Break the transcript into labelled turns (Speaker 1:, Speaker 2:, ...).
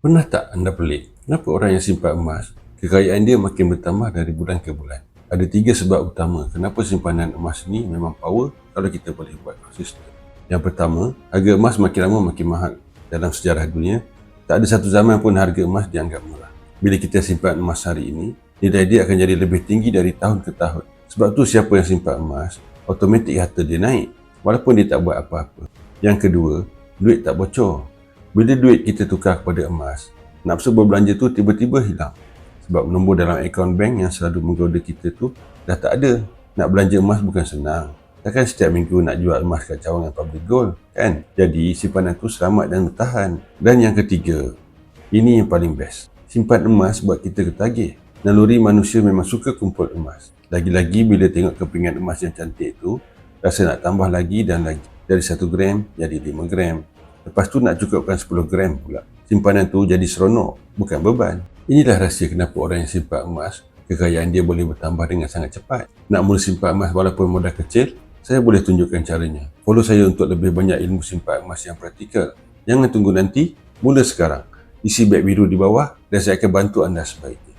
Speaker 1: Pernah tak anda pelik, kenapa orang yang simpan emas, kekayaan dia makin bertambah dari bulan ke bulan? Ada 3 sebab utama kenapa simpanan emas ni memang power kalau kita boleh buat konsisten. Yang pertama, harga emas makin lama makin mahal. Dalam sejarah dunia, tak ada satu zaman pun harga emas dianggap murah. Bila kita simpan emas hari ini, nilai dia akan jadi lebih tinggi dari tahun ke tahun. Sebab tu siapa yang simpan emas, automatik harta dia naik, walaupun dia tak buat apa-apa. Yang kedua, duit tak bocor. Bila duit kita tukar kepada emas, nafsu berbelanja tu tiba-tiba hilang. Sebab nombor dalam akaun bank yang selalu menggoda kita tu dah tak ada. Nak belanja emas bukan senang. Takkan setiap minggu nak jual emas kat cawangan public gold, kan? Jadi simpanan tu selamat dan bertahan. Dan yang ketiga, ini yang paling best. Simpan emas buat kita ketagih. Naluri manusia memang suka kumpul emas. Lagi-lagi bila tengok kepingan emas yang cantik tu, rasa nak tambah lagi dan lagi. Dari 1 gram jadi 5 gram. Lepas tu nak cukupkan 10 gram pula. Simpanan tu jadi seronok, bukan beban. Inilah rahsia kenapa orang yang simpan emas, kekayaan dia boleh bertambah dengan sangat cepat. Nak mula simpan emas walaupun modal kecil, saya boleh tunjukkan caranya. Follow saya untuk lebih banyak ilmu simpan emas yang praktikal. Jangan tunggu nanti, mula sekarang. Isi beg biru di bawah dan saya akan bantu anda sebaiknya.